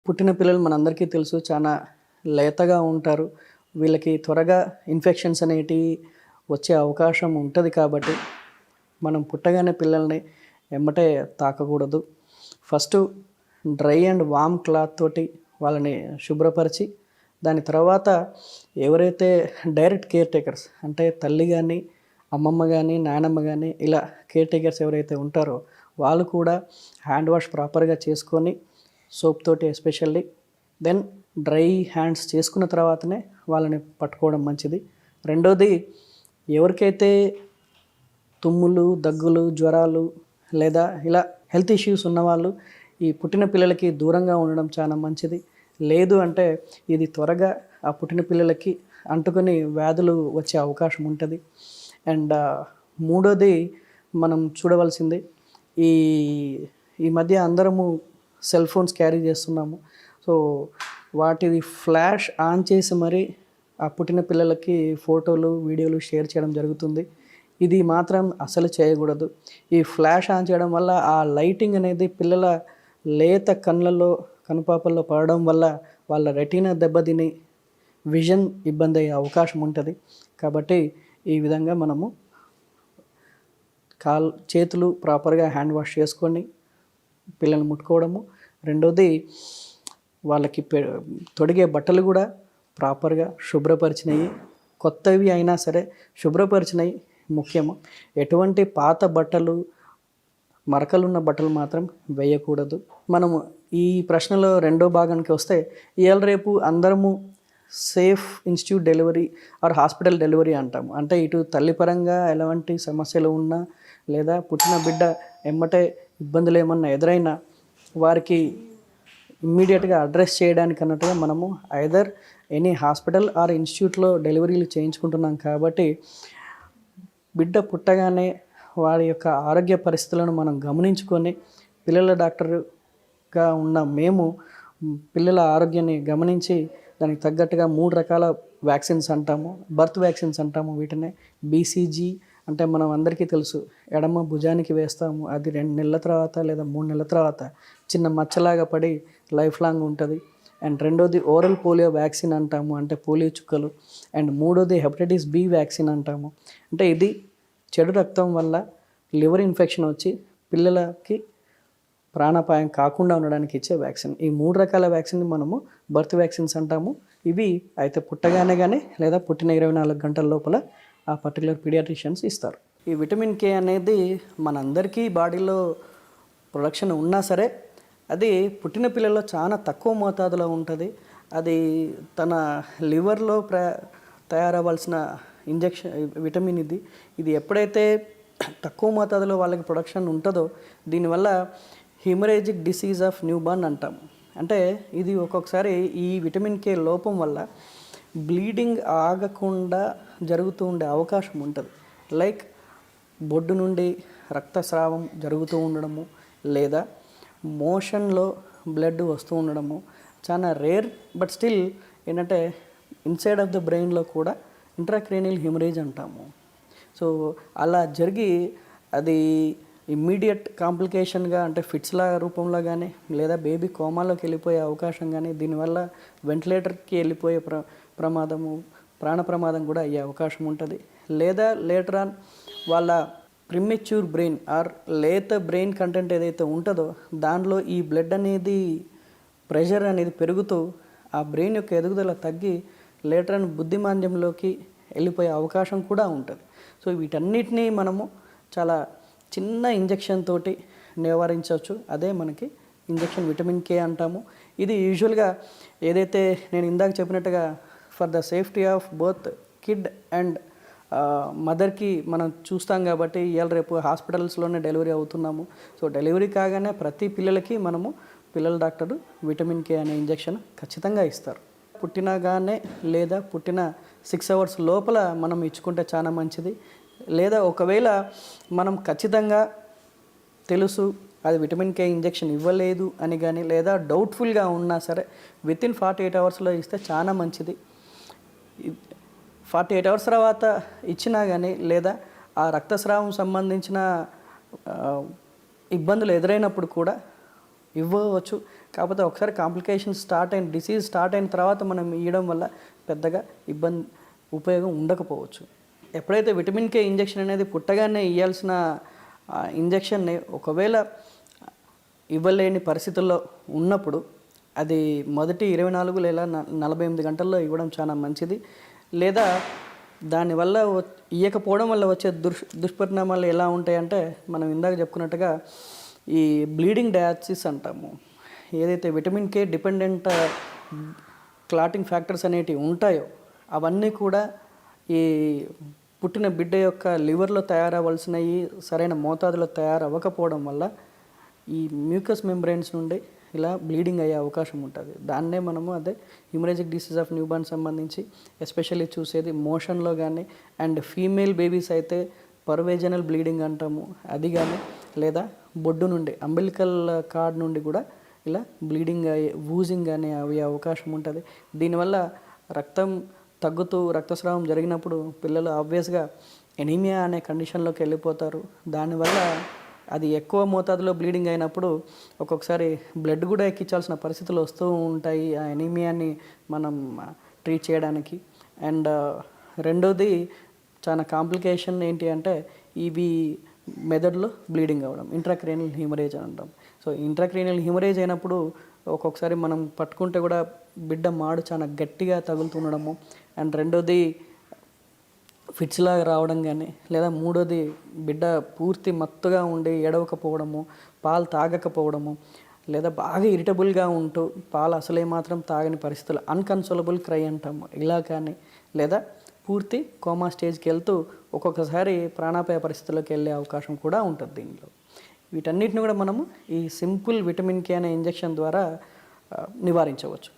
పుట్టిన పిల్లలు మనందరికీ తెలుసు చాలా లేతగా ఉంటారు. వీళ్ళకి త్వరగా ఇన్ఫెక్షన్స్ అనేటివి వచ్చే అవకాశం ఉంటది కాబట్టి, మనం పుట్టగానే పిల్లల్ని ఎమ్మటే తాకకూడదు. First dry and warm cloth తోటి వాళ్ళని శుభ్రపరిచి, దాని తర్వాత ఎవరైతే డైరెక్ట్ కేర్ టేకర్స్ అంటే తల్లి గానీ, అమ్మమ్మ గానీ, నానమ్మ గానీ ఇలా కేర్ టేకర్స్ ఎవరైతే ఉంటారో వాళ్ళు కూడా హ్యాండ్ వాష్ ప్రాపర్‌గా చేసుకొని సోప్ తోటి ఎస్పెషల్లీ దెన్ డ్రై హ్యాండ్స్ చేసుకున్న తర్వాతనే వాళ్ళని పట్టుకోవడం మంచిది. రెండోది ఎవరికైతే తుమ్ములు, దగ్గులు, జ్వరాలు లేదా ఇలా హెల్త్ ఇష్యూస్ ఉన్నవాళ్ళు ఈ పుట్టిన పిల్లలకి దూరంగా ఉండడం చాలా మంచిది. లేదు అంటే ఇది త్వరగా ఆ పుట్టిన పిల్లలకి అంటుకొని వ్యాధులు వచ్చే అవకాశం ఉంటుంది. అండ్ మూడోది మనం చూడవలసింది ఈ ఈ మధ్య అందరము సెల్ ఫోన్స్ క్యారీ చేస్తున్నాము. సో వాటిది ఫ్లాష్ ఆన్ చేసి మరి ఆ పుట్టిన పిల్లలకి ఫోటోలు, వీడియోలు షేర్ చేయడం జరుగుతుంది. ఇది మాత్రం అసలు చేయకూడదు. ఈ ఫ్లాష్ ఆన్ చేయడం వల్ల ఆ లైటింగ్ అనేది పిల్లల లేత కళ్ళల్లో, కనుపాపల్లో పడడం వల్ల వాళ్ళ రెటీనా దెబ్బతిని విజన్ ఇబ్బంది అయ్యే అవకాశం ఉంటుంది. కాబట్టి ఈ విధంగా మనము చేతులు ప్రాపర్గా హ్యాండ్ వాష్ చేసుకొని పిల్లల్ని ముట్టుకోవడము. రెండోది వాళ్ళకి తొడిగే బట్టలు కూడా ప్రాపర్గా శుభ్రపరిచినవి, కొత్తవి అయినా సరే శుభ్రపరిచినవి ముఖ్యము. ఎటువంటి పాత బట్టలు, మరకలున్న బట్టలు మాత్రం వేయకూడదు. మనము ఈ ప్రశ్నలో రెండో భాగానికి వస్తే, ఇవాళ రేపు అందరము safe institute delivery or hospital delivery అంటాము. అంటే ఇటు తల్లిపరంగా ఎలాంటి సమస్యలు ఉన్నా లేదా పుట్టిన బిడ్డ ఎమ్మటే ఇబ్బందులు ఏమన్నా ఎదురైనా వారికి ఇమ్మీడియట్గా అడ్రస్ చేయడానికి అన్నట్టుగా మనము ఐదర్ ఎనీ హాస్పిటల్ ఆర్ ఇన్స్టిట్యూట్లో డెలివరీలు చేయించుకుంటున్నాం. కాబట్టి బిడ్డ పుట్టగానే వారి యొక్క ఆరోగ్య పరిస్థితులను మనం గమనించుకొని పిల్లల డాక్టర్గా ఉన్న మేము పిల్లల ఆరోగ్యాన్ని గమనించి దానికి తగ్గట్టుగా 3 రకాల వ్యాక్సిన్స్ అంటాము, బర్త్ వ్యాక్సిన్స్ అంటాము. వీటినే బీసీజీ అంటే మనం అందరికీ తెలుసు, ఎడమ భుజానికి వేస్తాము. అది 2 నెలల తర్వాత లేదా 3 నెలల తర్వాత చిన్న మచ్చలాగా పడి లైఫ్ లాంగ్ ఉంటుంది. అండ్ రెండోది ఓరల్ పోలియో వ్యాక్సిన్ అంటాము, అంటే పోలియో చుక్కలు. అండ్ మూడోది హెపటైటిస్ బి వ్యాక్సిన్ అంటాము. అంటే ఇది చెడు రక్తం వల్ల లివర్ ఇన్ఫెక్షన్ వచ్చి పిల్లలకి ప్రాణాపాయం కాకుండా ఉండడానికి ఇచ్చే వ్యాక్సిన్. ఈ 3 రకాల వ్యాక్సిన్ మనము బర్త్ వ్యాక్సిన్స్ అంటాము. ఇవి అయితే పుట్టగానే కానీ లేదా పుట్టిన 24 గంటల లోపల ఆ పర్టికులర్ పీడియాట్రిషియన్స్ ఇస్తారు. ఈ విటమిన్ కే అనేది మనందరికీ బాడీలో ప్రొడక్షన్ ఉన్నా సరే అది పుట్టిన పిల్లల్లో చాలా తక్కువ మోతాదులో ఉంటుంది. అది తన లివర్లో తయారవ్వాల్సిన ఇంజెక్షన్ విటమిన్ ఇది ఎప్పుడైతే తక్కువ మోతాదులో వాళ్ళకి ప్రొడక్షన్ ఉంటుందో దీనివల్ల haemorrhagic disease of new born అంటాం. అంటే ఇది ఒక్కొక్కసారి ఈ విటమిన్ కే లోపం వల్ల బ్లీడింగ్ ఆగకుండా జరుగుతూ ఉండే అవకాశం ఉంటుంది. లైక్ బొడ్డు నుండి రక్తస్రావం జరుగుతూ ఉండడము లేదా మోషన్లో బ్లడ్ వస్తూ ఉండడము చాలా రేర్. బట్ స్టిల్ ఏంటంటే ఇన్సైడ్ ఆఫ్ ద బ్రెయిన్లో కూడా ఇంట్రాక్రేనియల్ హిమరేజ్ అంటాము. సో అలా జరిగి అది ఇమ్మీడియట్ కాంప్లికేషన్గా అంటే ఫిట్స్ల రూపంలో కానీ లేదా బేబీ కోమాలోకి వెళ్ళిపోయే అవకాశం కానీ, దీనివల్ల వెంటిలేటర్కి వెళ్ళిపోయే ప్రమాదము, ప్రాణ ప్రమాదం కూడా అయ్యే అవకాశం ఉంటుంది. లేదా లేటర్ ఆన్ వాళ్ళ ప్రిమెచ్యూర్ బ్రెయిన్ ఆర్ లేత బ్రెయిన్ కంటెంట్ ఏదైతే ఉంటుందో దానిలో ఈ బ్లడ్ అనేది ప్రెషర్ అనేది పెరుగుతూ ఆ బ్రెయిన్ యొక్క ఎదుగుదల తగ్గి లేటర్ ఆన్ బుద్ధిమాంద్యంలోకి వెళ్ళిపోయే అవకాశం కూడా ఉంటుంది. సో వీటన్నిటినీ మనము చాలా చిన్న ఇంజెక్షన్ తోటి నివారించవచ్చు. అదే మనకి ఇంజెక్షన్ విటమిన్ కే అంటాము. ఇది యూజువల్గా ఏదైతే నేను ఇందాక చెప్పినట్టుగా for the safety of both kid and మదర్కి మనం చూస్తాం. కాబట్టి ఇవాళ రేపు హాస్పిటల్స్లోనే డెలివరీ అవుతున్నాము. సో డెలివరీ కాగానే ప్రతి పిల్లలకి మనము పిల్లల డాక్టరు విటమిన్ కే అనే ఇంజెక్షన్ ఖచ్చితంగా ఇస్తారు. పుట్టినగానే లేదా పుట్టిన 6 అవర్స్ లోపల మనం ఇచ్చుకుంటే చాలా మంచిది. లేదా ఒకవేళ మనం ఖచ్చితంగా తెలుసు అది విటమిన్ కే ఇంజెక్షన్ ఇవ్వలేదు అని కానీ లేదా డౌట్ఫుల్గా ఉన్నా సరే వితిన్ 48 అవర్స్లో ఇస్తే చాలా మంచిది. 48 అవర్స్ తర్వాత ఇచ్చినా కానీ లేదా ఆ రక్తస్రావం సంబంధించిన ఇబ్బందులు ఎదురైనప్పుడు కూడా ఇవ్వవచ్చు. కాకపోతే ఒకసారి కాంప్లికేషన్స్ డిసీజ్ స్టార్ట్ అయిన తర్వాత మనం ఇవ్వడం వల్ల పెద్దగా ఉపయోగం ఉండకపోవచ్చు. ఎప్పుడైతే విటమిన్ కే ఇంజెక్షన్ అనేది పుట్టగానే ఇవ్వాల్సిన ఇంజెక్షన్ని ఒకవేళ ఇవ్వలేని పరిస్థితుల్లో ఉన్నప్పుడు అది మొదటి 24 లేదా 48 గంటల్లో ఇవ్వడం చాలా మంచిది. లేదా దానివల్ల ఇవ్వకపోవడం వల్ల వచ్చే దుష్పరిణామాలు ఎలా ఉంటాయంటే, మనం ఇందాక చెప్పుకున్నట్టుగా ఈ బ్లీడింగ్ డయాసిస్ అంటాము. ఏదైతే vitamin K dependent clotting factors అనేటివి ఉంటాయో అవన్నీ కూడా ఈ పుట్టిన బిడ్డ యొక్క లివర్లో తయారవలసినవి సరైన మోతాదులో తయారవ్వకపోవడం వల్ల ఈ మ్యూకస్ మెంబ్రెయిన్స్ నుండి ఇలా బ్లీడింగ్ అయ్యే అవకాశం ఉంటుంది. దాన్నే మనము అదే హిమరేజిక్ డిసీజ్ ఆఫ్ న్యూబార్న్ సంబంధించి ఎస్పెషల్లీ చూసేది మోషన్లో కానీ, అండ్ ఫీమేల్ బేబీస్ అయితే పర్వేజనల్ బ్లీడింగ్ అంటాము, అది కానీ, లేదా బొడ్డు నుండి అంబిలికల్ కార్డ్ నుండి కూడా ఇలా బ్లీడింగ్ అయ్యే వూజింగ్ అనే అయ్యే అవకాశం ఉంటుంది. దీనివల్ల రక్తం తగ్గుతూ రక్తస్రావం జరిగినప్పుడు పిల్లలు ఆబ్వియస్గా ఎనీమియా అనే కండిషన్లోకి వెళ్ళిపోతారు. దానివల్ల అది ఎక్కువ మోతాదులో బ్లీడింగ్ అయినప్పుడు ఒక్కొక్కసారి బ్లడ్ కూడా ఎక్కించాల్సిన పరిస్థితులు వస్తూ ఉంటాయి ఆ ఎనీమియాని మనం ట్రీట్ చేయడానికి. అండ్ రెండోది చాలా కాంప్లికేషన్ ఏంటి అంటే, ఇవి మెదడులో బ్లీడింగ్ అవ్వడం, ఇంట్రాక్రేనియల్ హిమరేజ్ అంటాం. సో ఇంట్రాక్రేనియల్ హిమరేజ్ అయినప్పుడు ఒక్కొక్కసారి మనం పట్టుకుంటే కూడా బిడ్డ మాడు చాలా గట్టిగా తగులుతుండడము, అండ్ రెండోది ఫిట్స్ లాగా రావడం కానీ, లేదా మూడోది బిడ్డ పూర్తి మత్తుగా ఉండి ఏడవకపోవడము, పాలు తాగకపోవడము, లేదా బాగా ఇరిటబుల్గా ఉంటూ పాలు అసలే మాత్రం తాగని పరిస్థితులు, అన్కన్సోలబుల్ క్రై అంటాము, ఇలా కానీ, లేదా పూర్తి కోమా స్టేజ్కి వెళ్తూ ఒక్కొక్కసారి ప్రాణాపాయ పరిస్థితుల్లోకి వెళ్ళే అవకాశం కూడా ఉంటుంది దీనిలో. వీటన్నిటిని కూడా మనము ఈ సింపుల్ విటమిన్ కే అనే ఇంజెక్షన్ ద్వారా నివారించవచ్చు.